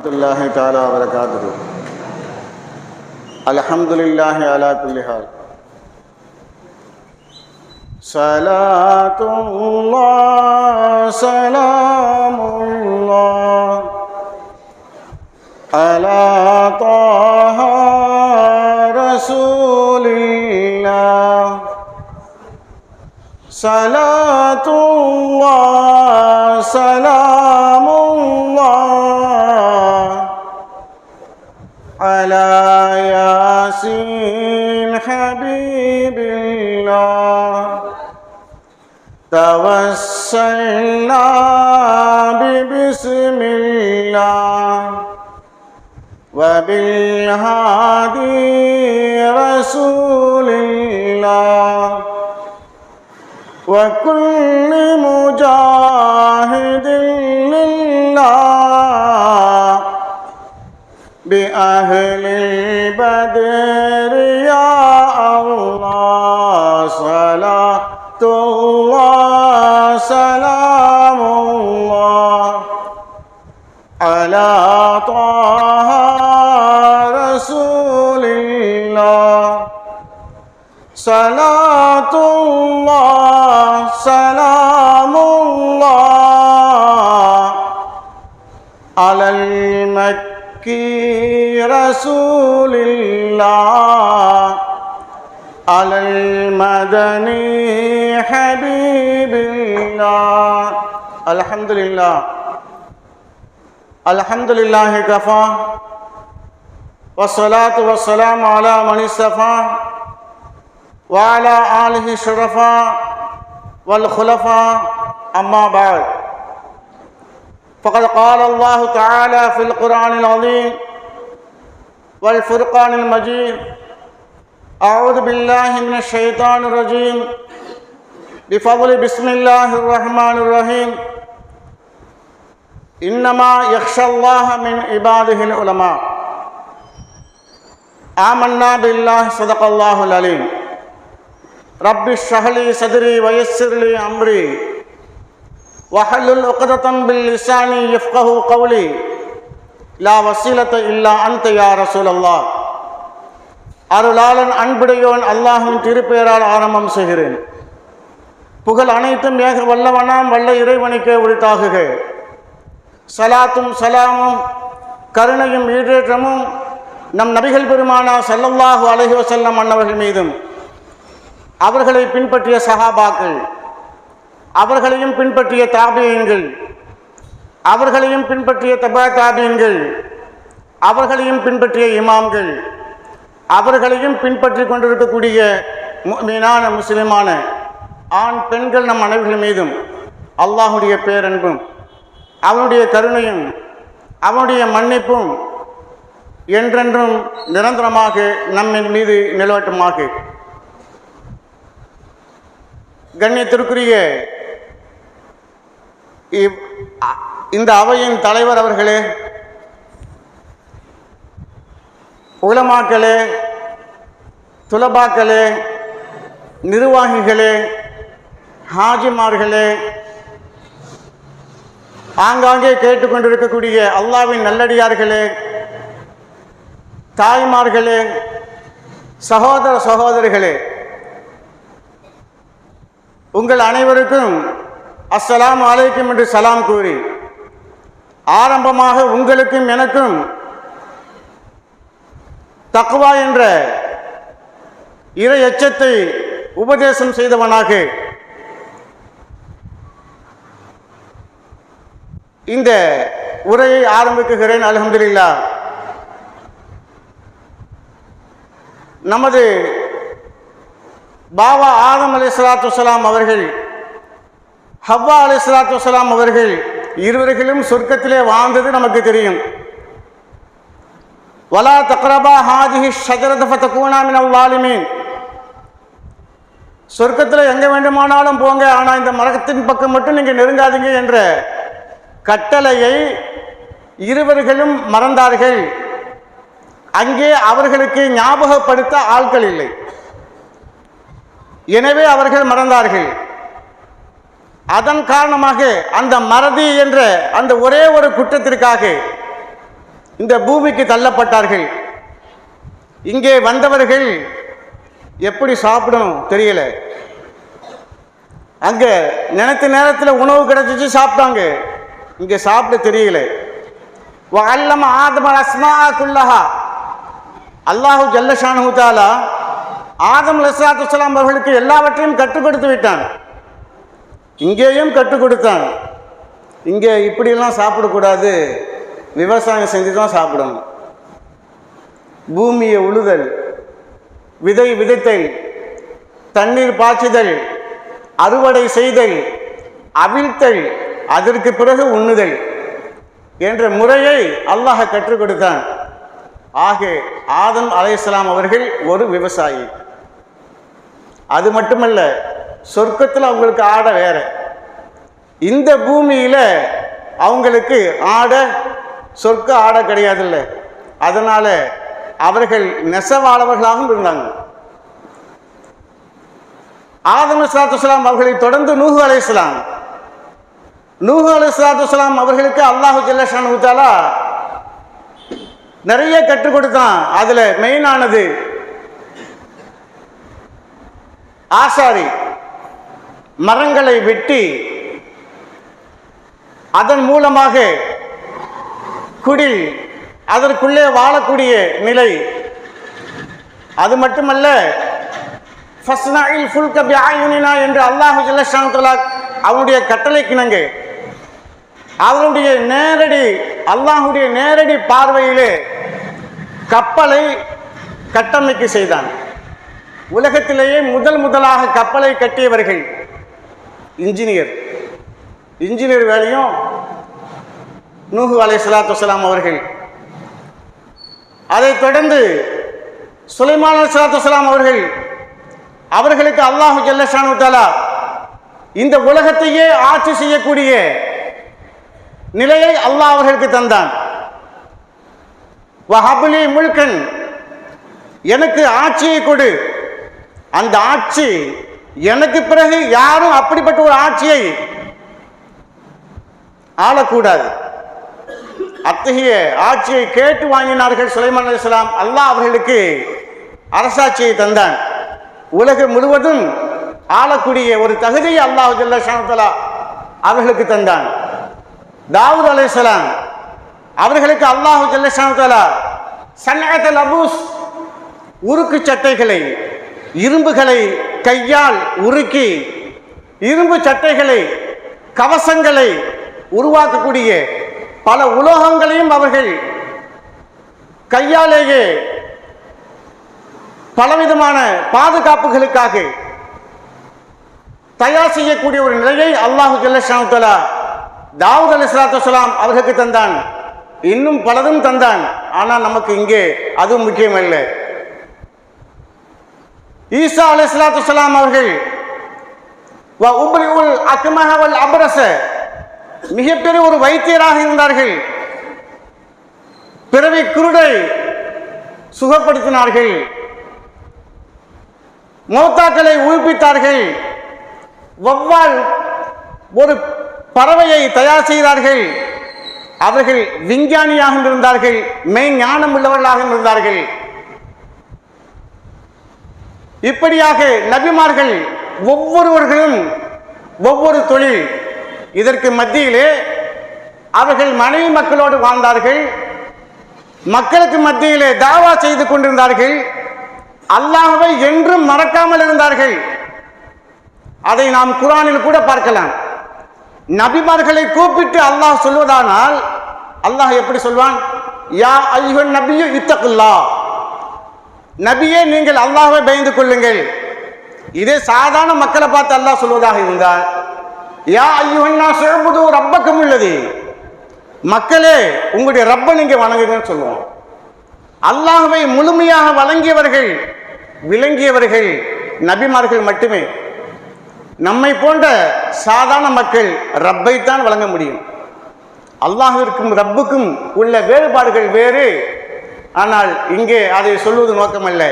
الله تعالى وبركاته. الحمد لله على كل حال. صلاة الله سلام الله على طه رسول الله. صلاة الله سلام الله على ياسين حبيب الله. توسلنا ببسم الله وبالهادي رسول الله وكل مجاهد لله بأهل البدر يا الله. صلاة الله سلام الله على طه رسول الله. صلاة الله سلام الله على المكي رسول الله على المدني حبيب الله. الحمد لله الحمد لله كفى والصلاة والسلام على من اصطفى وعلى آله الشرفاء والخلفاء. أما بعد، فقد قال الله تعالى في القرآن العظيم والفرقان المجيد: أعوذ بالله من الشيطان الرجيم، بفضل بسم الله الرحمن الرحيم. إنما يخشى الله من عباده العلماء. آمنا بالله صدق الله العليم. رب اشرح لي صدري ويسر لي أمري واحلل عقدة من لساني يفقهوا قولي. لا وسيلة إلا أنت يا رسول الله. அருளாளன் அன்புடையோன் அல்லாஹ்வின் திருப்பெயரால் ஆரம்பம் செய்கிறேன். புகழ் அனைத்தும் ஏக வல்லவனாம் வல்ல இறைவனுக்கே உரித்தாகுக. சலாத்தும் சலாமும் கருணையும் ஈடேற்றமும் நம் நபிகள் பெருமானா ஸல்லல்லாஹு அலைஹி வஸல்லம் அன்னவர்கள் மீதும், அவர்களை பின்பற்றிய சஹாபாக்கள், அவர்களையும் பின்பற்றிய தாபியீன்கள், அவர்களையும் பின்பற்றிய தபா தாபியீன்கள், அவர்களையும் பின்பற்றிய இமாம்கள், அவர்களையும் பின்பற்றி கொண்டிருக்கக்கூடிய முஃமினான முஸ்லிமான ஆண் பெண்கள் நம் அனைவர்கள் மீதும் அல்லாஹுடைய பேரன்பும் அவனுடைய கருணையும் அவனுடைய மன்னிப்பும் என்றென்றும் நிரந்தரமாக நம்மின் மீது நிலவட்டுமாக. கண்ணியத்திற்குரிய இந்த அவையின் தலைவர் அவர்களே, உலமாக்களே, துலபாக்களே, நிர்வாகிகளே, ஹாஜிமார்களே, ஆங்காங்கே கேட்டுக்கொண்டிருக்கக்கூடிய அல்லாஹ்வின் நல்லடியார்களே, தாய்மார்களே, சகோதர சகோதரிகளே, உங்கள் அனைவருக்கும் அஸ்ஸலாமு அலைக்கும் என்று சலாம் கூறி, ஆரம்பமாக உங்களுக்கும் எனக்கும் தக்வா என்ற இறை எச்சத்தை உபதேசம் செய்தவனாக இந்த உரையை ஆரம்பிக்குகிறேன். அல்ஹம்துலில்லாஹ். நமது பாபா ஆதம் அலைஹிஸ்ஸலாத்து வஸ்ஸலாம் அவர்கள், ஹவ்வா அலைஹிஸ்ஸலாத்து வஸ்ஸலாம் அவர்கள் இருவர்களும் சொர்க்கத்திலே வாழ்ந்தது நமக்கு தெரியும். வலா தக்ரபா ஹாதிஹி ஷஜரத ஃபதகூனா மினல் ஸாலிமீன். சொர்க்கத்தில் எங்கே வேண்டுமானாலும் போங்க, ஆனால் இந்த மரத்தின் பக்கம் மட்டும் நீங்கள் நெருங்காதீங்க என்ற கட்டளையை இருவர்களும் மறந்தார்கள். அங்கே அவர்களுக்கு ஞாபகப்படுத்த ஆட்கள் இல்லை. எனவே அவர்கள் மறந்தார்கள். அதன் காரணமாக அந்த மறதி என்ற அந்த ஒரே ஒரு குற்றத்திற்காக இந்த பூமிக்கு தள்ளப்பட்டார்கள். இங்கே வந்தவர்கள் எப்படி சாப்பிடணும் தெரியல. அங்க நினைத்த நேரத்தில் உணவு கிடைச்சிச்சு, சாப்பிட்டாங்க. இங்க சாப்பிட தெரியல. வஅல்லம ஆதம அஸ்மாஅ குல்லஹா, அல்லாஹு ஜல்ல ஷானஹு தஆலா ஆதம் அலைஹிஸ்ஸலாத்து வஸ்ஸலாம் அவர்களுக்கு எல்லாவற்றையும் கற்றுக் கொடுத்து விட்டான். இங்கேயும் கற்றுக் கொடுத்தான். இங்கே இப்படியெல்லாம் சாப்பிடக்கூடாது, விவசாயம் செஞ்சு தான் சாப்பிடணும். பூமியை உழுதல், விதை விதைத்தல், தண்ணீர் பாய்ச்சுதல், அறுவடை செய்தல், அவிழ்த்தல், அதற்கு பிறகு உண்ணுதல் என்ற முறையை அல்லாஹ் கற்றுக் கொடுத்தான். ஆக ஆதம் அலைஹிஸ்ஸலாம் அவர்கள் ஒரு விவசாயி. அது மட்டுமல்ல, சொர்க்கத்தில் அவங்களுக்கு ஆடை வேற, இந்த பூமியில் அவங்களுக்கு ஆடை சொர்க்க ஆடை கிடையாதுல்ல. அதனால அவர்கள் நெசவாளர்களாகவும் இருந்தாங்க. ஆதம் அலைஹிஸ்ஸலாத்து வஸ்ஸலாம் அவர்களை தொடர்ந்து நூஹ் அலைஹிஸ்ஸலாம், நூஹ் அலைஹிஸ்ஸலாத்து வஸ்ஸலாம் அவர்களுக்கு அல்லாஹு ஜல்ல ஷானஹு தஆலா நிறைய கற்றுக் கொடுத்தான். அதுல மெயினானது ஆசாரி, மரங்களை வெட்டி அதன் மூலமாக குடில், அதற்குள்ளே வாழக்கூடிய நிலை. அது மட்டுமல்ல, ஃபஸ்னஇல் ஃபுல்க பிஅயுனினா என்று அல்லாஹு ஜல்ல ஷானஹு தஆலா அவனுடைய கட்டளைக்கிணங்க அவனுடைய நேரடி, அல்லாஹுடைய நேரடி பார்வையிலே கப்பலை கட்டமைக்க செய்தான். உலகத்திலேயே முதலாக கப்பலை கட்டியவர்கள் இன்ஜினியர் வேலையும் நூஹ் அலைஹிஸ்ஸலாத்து வஸ்ஸலாம் அவர்கள். அதைத் தொடர்ந்து சுலைமான் அலைஹிஸ்ஸலாத்து வஸ்ஸலாம் அவர்களுக்கு அல்லாஹு ஜல்ல ஷானஹு தஆலா இந்த உலகத்தையே ஆட்சி செய்யக்கூடிய நிலையை அல்லாஹ் அவர்களுக்கு தந்தான். வஹப்லி முல்கன், எனக்கு ஆட்சியை கொடு, அந்த ஆட்சி எனக்கு பிறகு யாரும் அப்படிப்பட்ட ஒரு ஆட்சியை ஆளக்கூடாது. அத்தகைய ஆட்சியை கேட்டு வாங்கினார்கள் சுலைமான் அலைஹிஸ்ஸலாம். அல்லாஹ் அவர்களுக்கு அரசாட்சியை தந்தான். உலகம் முழுவதும் ஆளக்கூடிய ஒரு தகுதியை அல்லாஹ் ஜல்ல ஷானஹு தஆலா அவர்களுக்கு தந்தான். தாவூத் அலைஹிஸ்ஸலாம் அவர்களுக்கு அல்லாஹ் ஜல்ல ஷானஹு தஆலா சன்அத்துல் அபூஸ், உருக்கு சட்டைகளை, இரும்புகளை கையால் உருக்கி இரும்பு சட்டைகளை, கவசங்களை உருவாக்கக்கூடிய பல உலோகங்களையும் அவர்கள் கையாலேயே பலவிதமான பாதுகாப்புகளுக்காக தயார் செய்யக்கூடிய ஒரு நிலையை அல்லாஹு ஜல்ல ஷானஹு தஆலா தாவூத் அலைஹிஸ்ஸலாத்து வஸ்ஸலாம் அவர்களுக்கு தந்தான். இன்னும் பலதும் தந்தான். ஆனால் நமக்கு இங்கே அதுவும் முக்கியமல்ல. ஈசா அலைஹிஸ்ஸலாத்து வஸ்ஸலாம் அவர்கள் உப்ரிஉல் அக்மஹ வல் அப்ரஸ, மிகப்பெரிய ஒரு வைத்தியராக இருந்தார்கள். பிறவி குருடை சுகப்படுத்தினார்கள், மௌத்தாக்களை உயிர்ப்பித்தார்கள், வௌவால் ஒரு பறவையை தயார் செய்தார்கள். அவர்கள் விஞ்ஞானியாக இருந்தார்கள், மெய்ஞானம் உள்ளவர்களாக இருந்தார்கள். இப்படியாக நபிமார்கள் ஒவ்வொருவர்களும் ஒவ்வொரு தொழில், இதற்கு மத்தியிலே அவர்கள் மனைவி மக்களோடு வாழ்ந்தார்கள், மக்களுக்கு மத்தியிலே தாவா செய்து கொண்டிருந்தார்கள், அல்லாஹ்வை என்றும் மறக்காமல் இருந்தார்கள். அதை நாம் குர்ஆனில் கூட பார்க்கலாம். நபிமார்களை கூப்பிட்டு அல்லாஹ் சொல்வதானால் அல்லாஹ் எப்படி சொல்வான்? யா அய்யுஹன் நபியு இத்தகுல்லாஹ், நபியே நீங்கள் அல்லாஹ்வை பயந்து கொள்ளுங்கள். இதே சாதாரண மக்களை பார்த்து அல்லாஹ் சொல்வதாக இருந்தால் யா அய்யுஹன் நாஸ் உஅ்புது ரப்பக்கும் உள்ளதி, மக்களே உங்களுடைய ரப்பை நீங்க வணங்குங்கன்னு சொல்லுவோம். அல்லாஹ்வை முழுமையாக வழங்கியவர்கள், விளங்கியவர்கள் நபிமார்கள் மட்டுமே. நம்மை போன்ற சாதாரண மக்கள் ரப்பைத்தான் வழங்க முடியும். அல்லாஹ்விற்கும் ரப்புக்கும் உள்ள வேறுபாடுகள் வேறு. ஆனால் இங்கே அதை சொல்வது நோக்கமல்ல.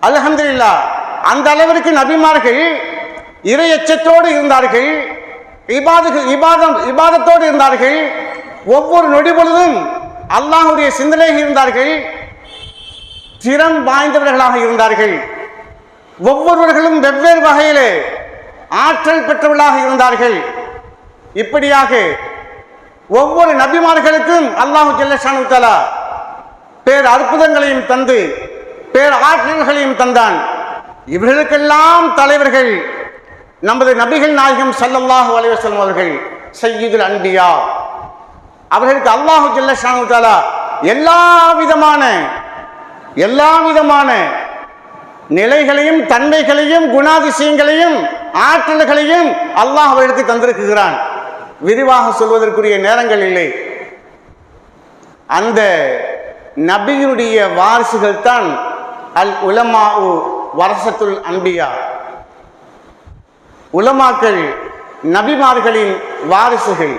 அல்ஹம்துலில்லாஹ், அந்த அளவிற்கு நபிமார்கள் இறையச்சத்தோடு இருந்தார்கள், இபாதத்தோடு இருந்தார்கள். ஒவ்வொரு நொடி பொழுதும் அல்லாஹ்வுடைய சிந்தனையில் இருந்தார்கள், திறன் வாய்ந்தவர்களாக இருந்தார்கள். ஒவ்வொருவர்களும் வெவ்வேறு வகையிலே ஆற்றல் பெற்றவர்களாக இருந்தார்கள். இப்படியாக ஒவ்வொரு நபிமார்களுக்கும் அல்லாஹு ஜல்லஷானு தஆலா பேர் அற்புதங்களையும் தந்து பேர் ஆற்றல்களையும் தந்தான். இவர்களுக்கெல்லாம் தலைவர்கள் நமது நபிகள் நாயகம் ஸல்லல்லாஹு அலைஹி வஸல்லம் அவர்கள், சய்யிதுல் அன்பியா. அவர்களுக்கு அல்லாஹு ஜல்லஷானு தஆலா எல்லா விதமான நிலைகளையும் தன்மைகளையும் குணாதிசயங்களையும் ஆற்றல்களையும் அல்லாஹ் அவர்களுக்கு தந்திருக்கிறான். விரிவாக சொல்வதற்குரிய நேரங்கள் இல்லை. அந்த நபியினுடைய வாரிசுகள் தான் அல் உலமாஉ வரசத்துல் அன்பியா. உலமாக்கள் நபிமார்களின் வாரிசுகள்.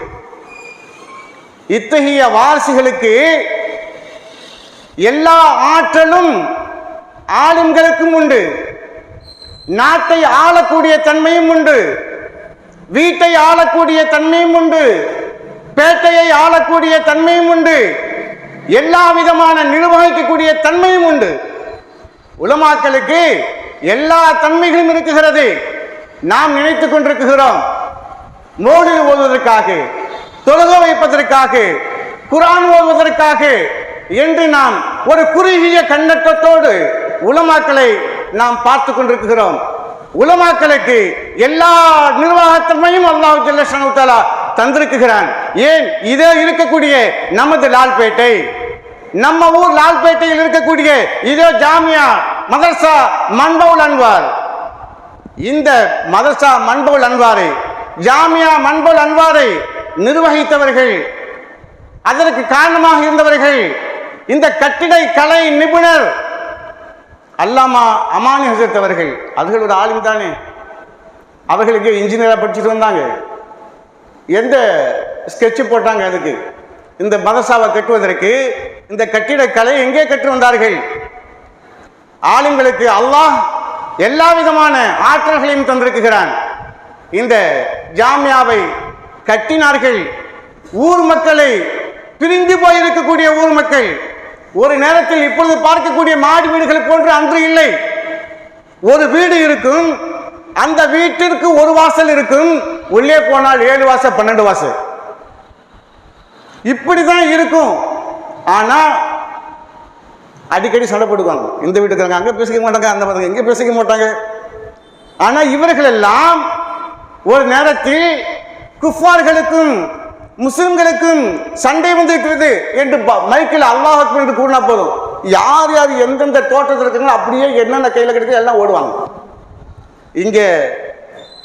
இத்தகைய வாரிசுகளுக்கு எல்லா ஆற்றலும் ஆளுங்களுக்கும் உண்டு. நாட்டை ஆளக்கூடிய தன்மையும் உண்டு, வீட்டை ஆளக்கூடிய தன்மையும் உண்டு, பேட்டையை ஆளக்கூடிய தன்மையும் உண்டு, எல்லா விதமான நிர்வகிக்கக்கூடிய தன்மையும் உண்டு. உலமாக்களுக்கு எல்லா தன்மைகளும் இருக்குகிறது. நாம் நினைத்துக் கொண்டிருக்கிறோம் மௌலித் ஓதுவதற்காக, தொழுகை வைப்பதற்காக, குர்ஆன் ஓதுவதற்காக என்று நாம் ஒரு குறுகிய கண்ணோட்டத்தோடு உலமாக்களை நாம் பார்த்து கொண்டிருக்கிறோம். உலமாக்களுக்கு எல்லா நிர்வாகத்தன்மையும் அல்லாஹ் ஜல்லஷானு தஆலா தந்திருக்கிறான். ஏன் இதே இருக்கக்கூடிய நமது லால்பேட்டை, நம்ம ஊர் லால்பேட்டையில் இருக்கக்கூடிய இதே ஜாமியா மதரசா மன்பவுல் அன்வார், இந்த மதரசா மன்பவுல் அன்வாரை, ஜாமியா மன்பவுல் அன்வாரை நிர்வகித்தவர்கள், அதற்கு காரணமாக இருந்தவர்கள் இந்த கட்டிடை கலை நிபுணர் அல்லாமா அமானி ஹசரத் அவர்கள். அவர்கள் ஒரு ஆலிம் தானே. அவர்களுக்கு இன்ஜினியராக படிச்சுட்டு வந்தாங்க. எந்த ஸ்கெட்சு போட்டாங்க அதுக்கு? இந்த மதரசாவை கட்டுவதற்கு இந்த கட்டிட கலை எங்கே கற்று வந்தார்கள்? ஆலிம்களுக்கு அல்லாஹ் எல்லா விதமான ஆற்றல்களையும் தந்திருக்கிறான். இந்த ஜாமியாவை கட்டினார்கள். ஊர் மக்களை, பிரிந்து போயிருக்கக்கூடிய ஊர் மக்கள், ஒரு நேரத்தில் இப்பொழுது பார்க்கக்கூடிய மாடி வீடுகள் போன்று அன்று இல்லை. ஒரு வீடு இருக்கும், அந்த வீட்டிற்கு ஒரு வாசல் இருக்கும், உள்ளே போனால் 7 வாசல் 12 வாசல் இப்படிதான் இருக்கும். ஆனா அடிக்கடி சண்டை போடுவாங்க. இந்த வீட்டுக்காரங்க அங்க பேசிக்க மாட்டாங்க, அந்த பசங்க எங்க பேசிக்க மாட்டாங்க. ஆனா இவர்கள் எல்லாம் ஒரு நேரத்தில் குஃபார்களுக்கும் முஸ்லிம்களுக்கும் சண்டை வந்துட்டு என்று மைக்கில் அல்லாஹ் அக்பர் என்று கூறினா போதும், யார் யார் எந்தெந்த தோட்டத்தில் இருக்காங்களோ அப்படியே என்னென்ன கையில் கிடைக்குது எல்லாம் ஓடுவாங்க. இங்கே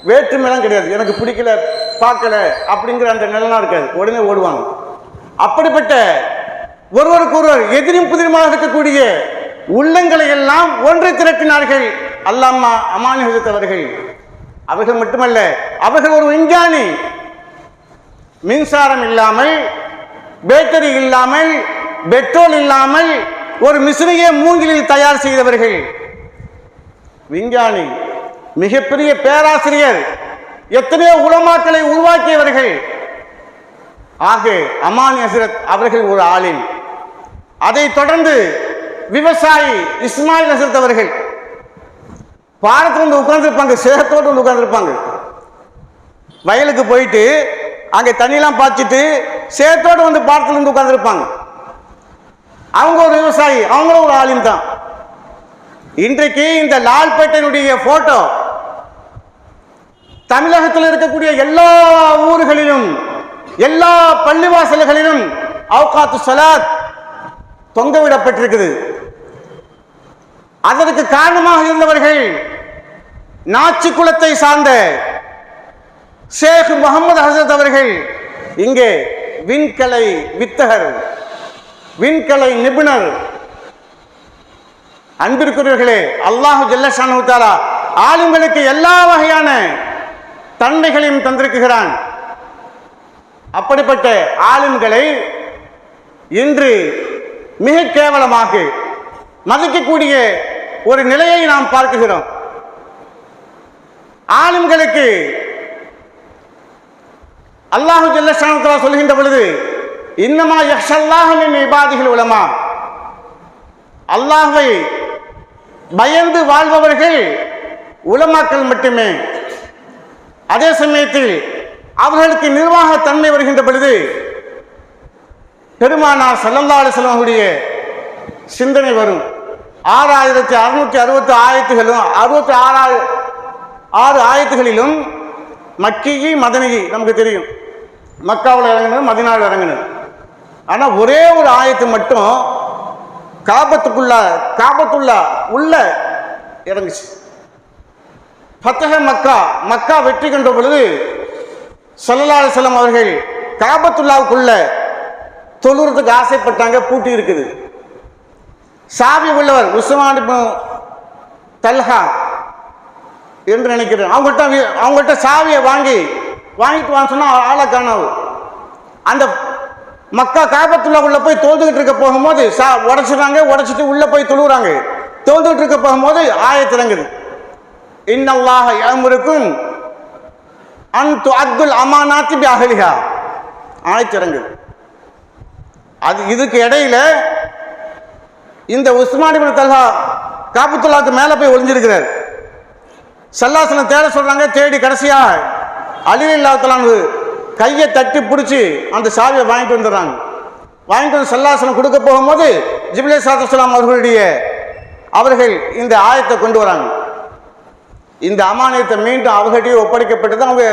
வேற்றுமைலாம் கிடையாது, எனக்கு பிடிக்கல பார்க்கல அப்படிங்கிற அந்த நிலைலாம் இருக்காது, உடனே ஓடுவாங்க. அப்படிப்பட்ட ஒருவருக்கு ஒருவர் எதிரும் புதிருமாக இருக்கக்கூடிய உள்ளங்களை எல்லாம் ஒன்று திரட்டினார்கள் அல்லாமா அமானி ஹசரத் அவர்கள். அவர்கள் மட்டுமல்ல, அவர்கள் ஒரு விஞ்ஞானி. மின்சாரம் இல்லாமல், பேட்டரி இல்லாமல், பெட்ரோல் இல்லாமல் ஒரு மிஸ்ரியை மூங்கிலில் தயார் செய்தவர்கள். விஞ்ஞானி, மிகப்பெரிய பேராசிரியர், எத்தனையோ உலமாக்களை உருவாக்கியவர்கள். ஆக அமானி ஹசரத் அவர்கள் ஒரு ஆலிம். அதை தொடர்ந்து விவசாயி இஸ்மாயில் ஹசரத் அவர்கள் பாரத்தில் வந்து உட்கார்ந்துருப்பாங்க, சேகத்தோடு வந்து உட்கார்ந்துருப்பாங்க. வயலுக்கு போயிட்டு அங்கே தண்ணியெல்லாம் பாய்ச்சிட்டு சேத்தோடு வந்து பாரத்தில் இருந்து உட்கார்ந்துருப்பாங்க. அவங்க ஒரு விவசாயி, அவங்களும் ஒரு ஆலிம் தான். இன்றைக்கு இந்த லால்பேட்டையினுடைய போட்டோ தமிழகத்தில் இருக்கக்கூடிய எல்லா ஊர்களிலும், எல்லா பள்ளிவாசல்களிலும் அவுகாத்து ஸலாத் தொங்கவிடப்பட்டிருக்குது. அதற்கு காரணமாக இருந்தவர்கள் நாச்சி குலத்தை சார்ந்த ஷேக் முகமது ஹசரத் அவர்கள். இங்கே விண்கலை வித்தகர், விண்கலை நிபுணர். அன்பிற்குரியவர்களே, அல்லாஹு ஜல்லஷானு தஆலா ஆலிம்களுக்கு எல்லா வகையான தன்மைகளையும் தந்திருக்கிறான். அப்படிப்பட்ட ஆலிம்களை இன்று மிக கேவலமாக மதிக்கக்கூடிய ஒரு நிலையை நாம் பார்க்கிறோம். ஆலிம்களுக்கு அல்லாஹு ஜல்லஷானு தஆலா சொல்கின்ற பொழுது இன்னமா யஹ்ஷல்லாஹ மின் இபாதிஹில் உலமா, அல்லாஹ்வை பயந்து வாழ்பவர்கள் உலமாக்கள் மட்டுமே. அதே சமயத்தில் அவர்களுக்கு நிர்வாக தன்மை வருகின்ற பொழுது பெருமானார் ஸல்லல்லாஹு அலைஹி வஸல்லம் அவருடைய சிந்தனை வரும். 6660 ஆயத்துகளும் 66 ஆயத்துகளிலும் மக்கி மதனி நமக்கு தெரியும். மக்காவில் இறங்கினது, மதீனாவில் இறங்கினது. ஆனால் ஒரே ஒரு ஆயத்து மட்டும் காபத்துள்ள உள்ள இறங்குச்சு. ஃபத்ஹ மக்கா, மக்கா வெற்றி கண்ட பொழுது ஸல்லல்லாஹு அலைஹி வஸல்லம் அவர்கள் காபத்துல்லாவுக்குள்ள தொழுறதுக்கு ஆசைப்பட்டாங்க. பூட்டி இருக்குது. சாவி உள்ளவர் உஸ்மான் இப்னு தல்ஹா என்று நினைக்கிறேன். அவங்கள்ட்ட சாவியை வாங்கிட்டு வாங்க சொன்னா ஆளை காணாது. அந்த மக்கா காபத்துல்லாவுக்குள்ள போய் தோல்ந்துகிட்டு இருக்க போகும்போது உடைச்சிட்டு உள்ள போய் தொழுகிறாங்க. தோல்ந்துகிட்டு இருக்க போகும்போது ஆயத்து இறங்குது. இன்னல்லாஹ யஅமுருக்கும் அன் துஅத்துல் அமானாத்தி பி அஹ்லிஹா, ஆயத்து இறங்குது. இதுக்கு இடையில இந்த உஸ்மான் இப்னு தல்ஹா காபத்துல்லாவுக்கு மேலே போய் ஒளிஞ்சிருக்கிறார். ஸல்லல்லாஹு அலைஹி வஸல்லம் தேட சொல்றாங்க. தேடி கடைசியா அலி ரலியல்லாஹு தஆலா கையை தட்டி பிடிச்சி அந்த சாவியை வாங்கிட்டு வந்துடுறாங்க. வாங்கிட்டு வந்து ஸல்லல்லாஹு அலைஹி வஸல்லம் கொடுக்க போகும்போது ஜிப்ரீல் அலைஹிஸ்ஸலாம் அவர்கள் இந்த ஆயத்தை கொண்டு வராங்க. இந்த அமானியத்தை மீண்டும் அவர்கிட்டயே ஒப்படைக்கப்பட்டது. அவங்க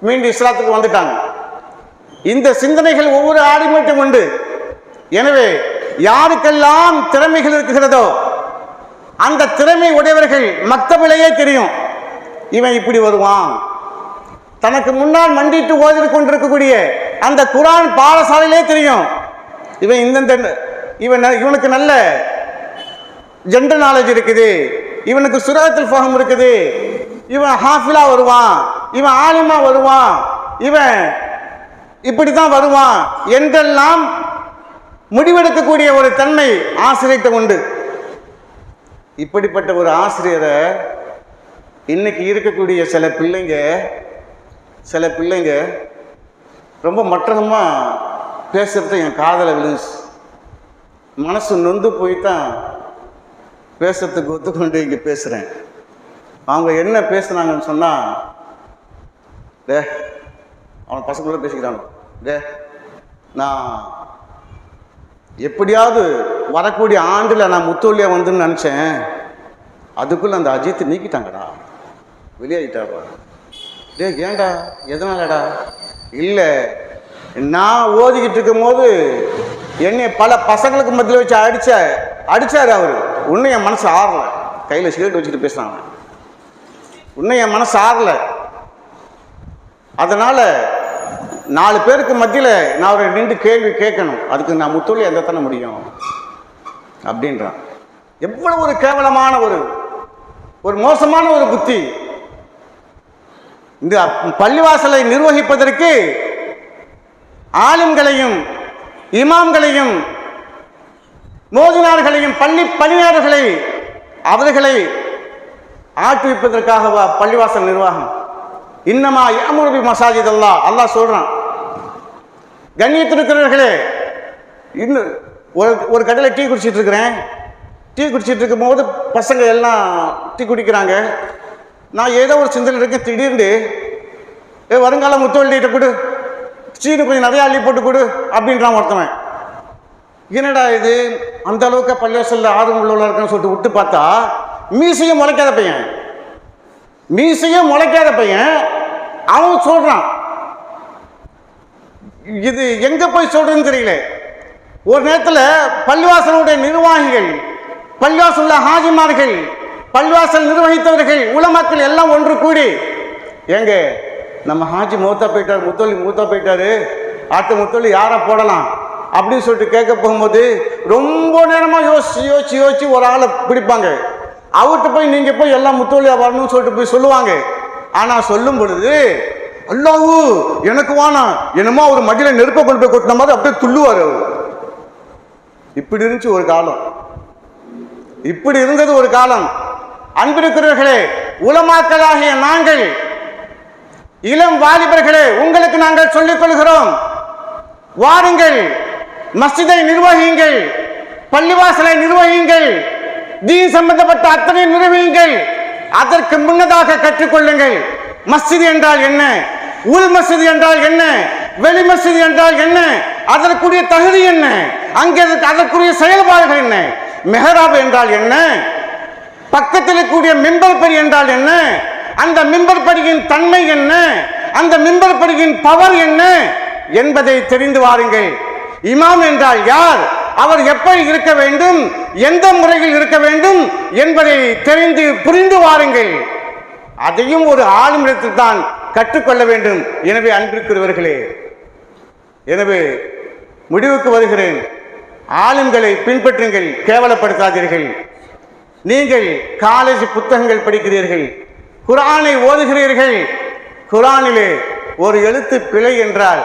மீண்டும் இஸ்லாத்துக்கு வந்துட்டாங்க. இந்த சிந்தனைகள் ஒவ்வொரு ஆடிமட்டும் உண்டு. எனவே யாருக்கெல்லாம் திறமைகள் இருக்கிறதோ அந்த திறமை உடையவர்கள் மக்தபிலேயே தெரியும், இவன் இப்படி வருவான். தனக்கு முன்னால் மண்டிட்டு ஓதி கொண்டிருக்கக்கூடிய அந்த குர்ஆன் பாடசாலையிலே தெரியும், இவனுக்கு நல்ல ஜென்ரல் நாலேஜ் இருக்குது, இவனுக்கு சுராத்துல் ஃபஹம் இருக்குது, இவன் ஹாஃபிலா வருவான், இவன் ஆலிமா வருவான், இவன் இப்படித்தான் வருவான் என்றெல்லாம் முடிவெடுக்கக்கூடிய ஒரு தன்மை ஆசிரியர்கிட்ட உண்டு. இப்படிப்பட்ட ஒரு ஆசிரியரை இன்னைக்கு இருக்கக்கூடிய சில பிள்ளைங்க ரொம்ப மட்டமாக பேசுறது என் காதலை விழுந்துச்சு. மனசு நொந்து போய் தான் பேசுறதுக்கு ஒத்துக்கொண்டு இங்கே பேசுகிறேன். அவங்க என்ன பேசுனாங்கன்னு சொன்னால், அவன் பசங்களோட பேசிக்கிறாங்க, நான் எப்படியாவது வரக்கூடிய ஆண்டில் நான் முத்தோல்லியா வந்துன்னு நினச்சேன், அதுக்குள்ளே அந்த அஜித் நீக்கிட்டாங்கடா, வெளியாகிட்டாப்பா. ஏன்டா, எதனாலடா? இல்லை, நான் ஓதிக்கிட்டு இருக்கும் போது என்னை பல பசங்களுக்கு மத்தியில் வச்சு அடித்தார் அவர். இன்னும் என் மனசு ஆறலை. கையில் சிகரெட் வச்சுட்டு பேசுகிறாங்க. இன்னும் என் மனசு ஆறலை. அதனால் 4 பேருக்கு மத்தியில் நான் அவரை நின்று கேள்வி கேட்கணும், அதுக்கு நான் முத்தோல்லியா எந்த தானே முடியும் அப்படின்றான். எவ்வளவு ஒரு கேவலமான ஒரு மோசமான ஒரு புத்தி! இந்த பள்ளிவாசலை நிர்வகிப்பதற்கு ஆலிம்களையும் இமாம்களையும் மோதினார்களையும் பள்ளி பணியாளர்களை அவர்களை ஆட்டுவிப்பதற்காக பள்ளிவாசல் நிர்வாகம். இன்னமா யஅமுரு பி மசாஜித் அல்லாஹ் சொல்றான். கண்ணியத்திருக்கிறவர்களே, இன்னும் ஒரு கடையில் டீ குடிச்சிட்டு இருக்கிறேன். டீ குடிச்சிட்டு இருக்கும்போது பசங்க எல்லாம் டீ குடிக்கிறாங்க. நான் ஏதோ ஒரு சிந்தனை இருக்கேன். திடீர்னு வருங்கால முத்தோல்லிட்ட கொடு, சீனு கொஞ்சம் நிறையா அள்ளி போட்டு கொடு அப்படின்றான் ஒருத்தவன். என்னடா இது, அந்த அளவுக்கு பள்ளிவாசல்ல ஆர்வம் உள்ளவர்களாக இருக்குன்னு சொல்லிட்டு விட்டு பார்த்தா மீசையும் முளைக்காத பையன் அவன் சொல்றான். இது எங்க போய் சொல்றதுன்னு தெரியல. ஒரு நேரத்தில் பள்ளிவாசலுடைய நிர்வாகிகள், பள்ளிவாசல்ல ஹாஜிமார்கள், பள்ளிவாசல் நிர்வகித்தவர்கள், உலமாக்கள் எல்லாம் ஒன்று கூடி, எங்க நம்ம ஹாஜி மூத்தா போயிட்டார், முத்தோலி மூத்தா போயிட்டாரு, அடுத்த முத்தோலி யாரை போடலாம் அப்படின்னு சொல்லிட்டு கேட்க போகும்போது ரொம்ப நேரமாக யோசிச்சு ஒரு ஆளை பிடிப்பாங்க. அவர்கிட்ட போய் நீங்கள் போய் எல்லாம் முத்தோலியா வரணும்னு சொல்லிட்டு போய் சொல்லுவாங்க. ஆனால் சொல்லும் பொழுது அல்லாஹ் எனக்கு வானா என்னமோ ஒரு மடியில் நெருப்பை கொண்டு போய் கொட்டின மாதிரி அப்படியே துள்ளுவார் அவர். இப்படி இருந்துச்சு ஒரு காலம். இப்படி இருந்தது ஒரு காலம். அன்பிருக்கிறவர்களே, உலமாக்களாகிய நாங்கள், இளம் வாலிபர்களே, உங்களுக்கு நாங்கள் சொல்லிக் கொள்கிறோம், வாருங்கள், மஸ்ஜிதை நிர்வகியுங்கள், பள்ளிவாசலை நிர்வகியுங்கள், தீன் சம்பந்தப்பட்ட அத்தனை நிர்வகியுங்கள். அதற்கு முன்னதாக கற்றுக்கொள்ளுங்கள் மஸ்ஜித் என்றால் என்ன, உள் மஸ்ஜித் என்றால் என்ன, வெளி மஸ்ஜித் என்றால் என்ன, அதற்குரிய தகுதி என்ன, அங்கே அதற்குரிய செயல்பாடுகள் என்ன, மெஹராப் என்றால் என்ன, பக்கத்தில் கூடிய மிம்பர் படி என்றால் என்ன, அந்த மிம்பர் படியின் தன்மை என்ன, அந்த மிம்பர் படியின் பவர் என்ன என்பதை தெரிந்து வாருங்கள். இமாம் என்றால் யார், அவர் எப்படி இருக்க வேண்டும், எந்த முறையில் இருக்க வேண்டும் என்பதை தெரிந்து புரிந்து வாருங்கள். அதையும் ஒரு ஆளுமிடத்தில் தான் கற்றுக்கொள்ள வேண்டும். எனவே அன்பிற்குரியவர்களே, எனவே முடிவுக்கு வருகிறேன். ஆளும்களை பின்பற்றுங்கள், கேவலப்படுத்தாதீர்கள். நீங்கள் காலேஜ் புத்தகங்கள் படிக்கிறீர்கள், குர்ஆனை ஓதுகிறீர்கள். குர்ஆனிலே ஒரு எழுத்து பிழை என்றால்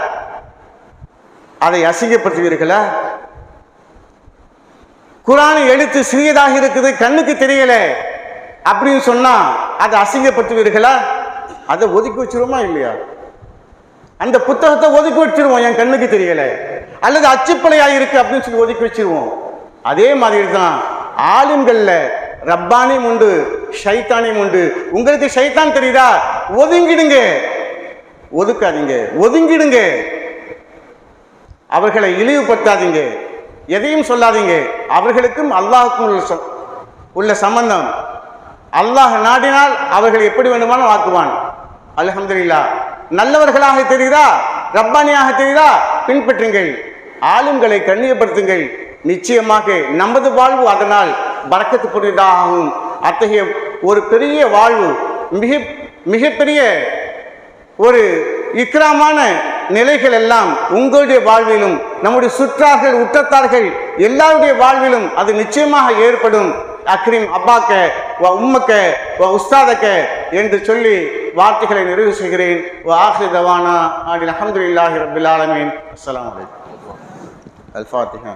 அதை அசிங்கப்படுத்துவீர்களா? குர்ஆன் எழுத்து சிறியதாக இருக்குது, கண்ணுக்கு தெரியல அப்படின்னு சொன்னா அதை அசிங்கப்படுத்துவீர்களா? அதை ஒதுக்கி வச்சிருவோமா இல்லையா? அந்த புத்தகத்தை ஒதுக்கி வச்சிருவோம், என் கண்ணுக்கு தெரியல, அல்லது அச்சுப்பிழையாக இருக்கு அப்படின்னு சொல்லி ஒதுக்கி வச்சிருவோம். அதே மாதிரி தான் ஆலிம்கள்ல ரப்பானியும் உண்டு, ஷைத்தானியும் உண்டு. உங்களுக்கு ஷைத்தான் தெரியுதா? ஒதுங்கிடுங்க, ஒதுக்காதீங்க, ஒதுங்கிடுங்க. அவர்களை இழிவுபடுத்தாதீங்க, எதையும் சொல்லாதீங்க. அவர்களுக்கும் அல்லாஹுக்கும் உள்ள சம்பந்தம். அல்லாஹ் நாடினால் அவர்கள் எப்படி வேண்டுமானும் ஆக்குவான். அல்ஹம்துலில்லாஹ். நல்லவர்களாக தெரியுதா, ரப்பானியாக தெரியுதா, பின்பற்றுங்கள். ஆளும்களை கண்ணியப்படுத்துங்கள். நிச்சயமாக நமது வாழ்வு அதனால் பரக்கத்து புரிதாகும். அத்தகைய ஒரு பெரிய வாழ்வு, மிகப்பெரிய ஒரு இக்ராமான நிலைகள் எல்லாம் உங்களுடைய வாழ்விலும், நம்முடைய சுற்றார்கள், உற்றத்தார்கள் எல்லாருடைய வாழ்விலும் அது நிச்சயமாக ஏற்படும். அக்ரீம் அப்பாக்க வ உம்மக்க வ உஸ்தாதக்க என்று சொல்லி வார்த்தைகளை நிறைவு செய்கிறேன். ஆஹிர் தவானா அல்ஹம்துலில்லாஹி ரப்பில் ஆலமீன். அஸ்ஸலாமு அலைக்கும். அல் ஃபாத்திஹா.